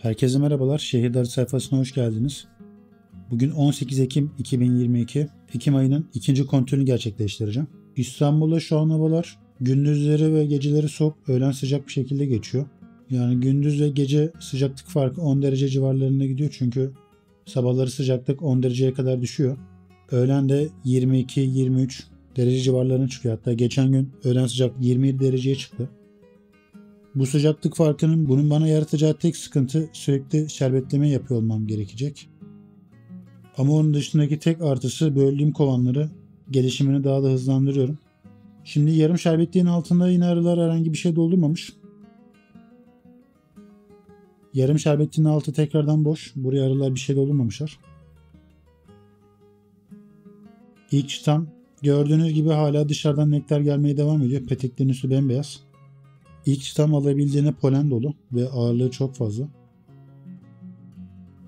Herkese merhabalar. Şehirdarı sayfasına hoş geldiniz. Bugün 18 Ekim 2022. Ekim ayının ikinci kontrolünü gerçekleştireceğim. İstanbul'da şu an havalar gündüzleri ve geceleri soğuk, öğlen sıcak bir şekilde geçiyor. Yani gündüz ve gece sıcaklık farkı 10 derece civarlarında gidiyor çünkü sabahları sıcaklık 10 dereceye kadar düşüyor. Öğlen de 22-23 derece civarlarına çıkıyor. Hatta geçen gün öğlen sıcaklık 27 dereceye çıktı. Bu sıcaklık farkının bunun bana yaratacağı tek sıkıntı sürekli şerbetleme yapıyor olmam gerekecek. Ama onun dışındaki tek artısı böldüğüm kovanları gelişimini daha da hızlandırıyorum. Şimdi yarım şerbetliğin altında yine arılar herhangi bir şey doldurmamış. Yarım şerbetliğin altı tekrardan boş. Buraya arılar bir şey doldurmamışlar. İlk çıtam gördüğünüz gibi hala dışarıdan nektar gelmeye devam ediyor. Peteklerin üstü bembeyaz. İlk çıtam alabildiğine polen dolu ve ağırlığı çok fazla.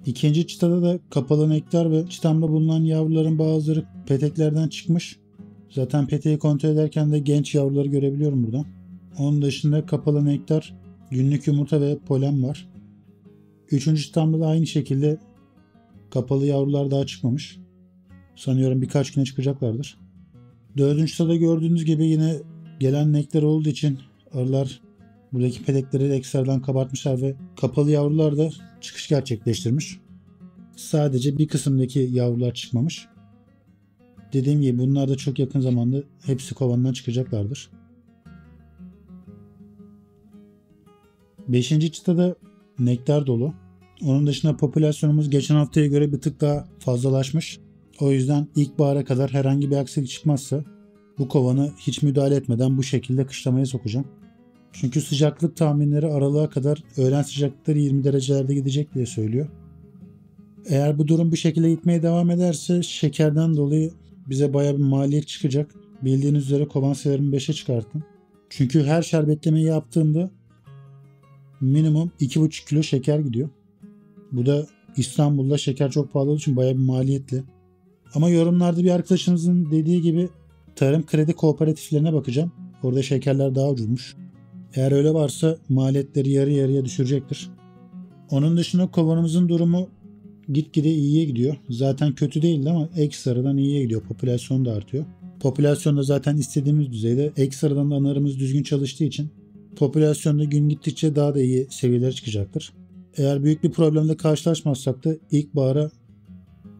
İkinci çıtada da kapalı nektar ve çıtamda bulunan yavruların bazıları peteklerden çıkmış. Zaten peteği kontrol ederken de genç yavruları görebiliyorum buradan. Onun dışında kapalı nektar, günlük yumurta ve polen var. Üçüncü çıtamda da aynı şekilde kapalı yavrular daha çıkmamış. Sanıyorum birkaç güne çıkacaklardır. Dördüncü çıtada gördüğünüz gibi yine gelen nektar olduğu için arılar buradaki petekleri ekstradan kabartmışlar ve kapalı yavrular da çıkış gerçekleştirmiş. Sadece bir kısımdaki yavrular çıkmamış. Dediğim gibi bunlar da çok yakın zamanda hepsi kovandan çıkacaklardır. Beşinci çıtada nektar dolu. Onun dışında popülasyonumuz geçen haftaya göre bir tık daha fazlalaşmış. O yüzden ilkbahara kadar herhangi bir aksilik çıkmazsa bu kovanı hiç müdahale etmeden bu şekilde kışlamaya sokacağım. Çünkü sıcaklık tahminleri aralığa kadar öğlen sıcaklıkları 20 derecelerde gidecek diye söylüyor. Eğer bu durum bu şekilde gitmeye devam ederse şekerden dolayı bize bayağı bir maliyet çıkacak. Bildiğiniz üzere kovan sayılarımı 5'e çıkarttım. Çünkü her şerbetlemeyi yaptığımda minimum 2,5 kilo şeker gidiyor. Bu da İstanbul'da şeker çok pahalı olduğu için bayağı bir maliyetli. Ama yorumlarda bir arkadaşımızın dediği gibi tarım kredi kooperatiflerine bakacağım. Orada şekerler daha ucuzmuş. Eğer öyle varsa maliyetleri yarı yarıya düşürecektir. Onun dışında kovanımızın durumu gitgide iyiye gidiyor. Zaten kötü değildi ama ekstradan iyiye gidiyor. Popülasyon da artıyor. Popülasyon da zaten istediğimiz düzeyde. Ekstradan da anarımız düzgün çalıştığı için popülasyonda gün gittikçe daha da iyi seviyelere çıkacaktır. Eğer büyük bir problemle karşılaşmazsak da ilkbahara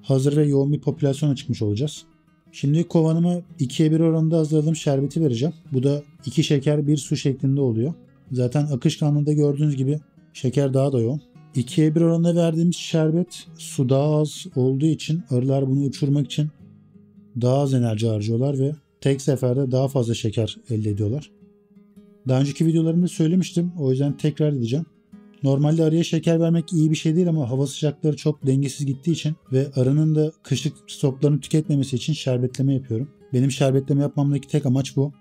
hazır ve yoğun bir popülasyona çıkmış olacağız. Şimdi kovanıma 2'ye 1 oranında hazırladığım şerbeti vereceğim. Bu da 2 şeker 1 su şeklinde oluyor. Zaten akışkanlığında gördüğünüz gibi şeker daha da yoğun. 2'ye 1 oranında verdiğimiz şerbet su daha az olduğu için arılar bunu uçurmak için daha az enerji harcıyorlar ve tek seferde daha fazla şeker elde ediyorlar. Daha önceki videolarımda söylemiştim. O yüzden tekrar edeceğim. Normalde arıya şeker vermek iyi bir şey değil ama hava sıcakları çok dengesiz gittiği için ve arının da kışlık stoklarını tüketmemesi için şerbetleme yapıyorum. Benim şerbetleme yapmamdaki tek amaç bu.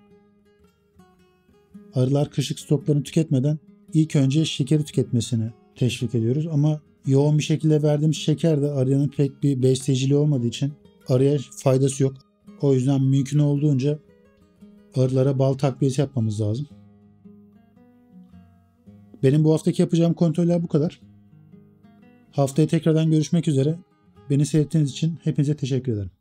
Arılar kışlık stoklarını tüketmeden ilk önce şekeri tüketmesini teşvik ediyoruz ama yoğun bir şekilde verdiğimiz şeker de arının pek bir besleyiciliği olmadığı için arıya faydası yok. O yüzden mümkün olduğunca arılara bal takviyesi yapmamız lazım. Benim bu haftaki yapacağım kontroller bu kadar. Haftaya tekrardan görüşmek üzere. Beni seyrettiğiniz için hepinize teşekkür ederim.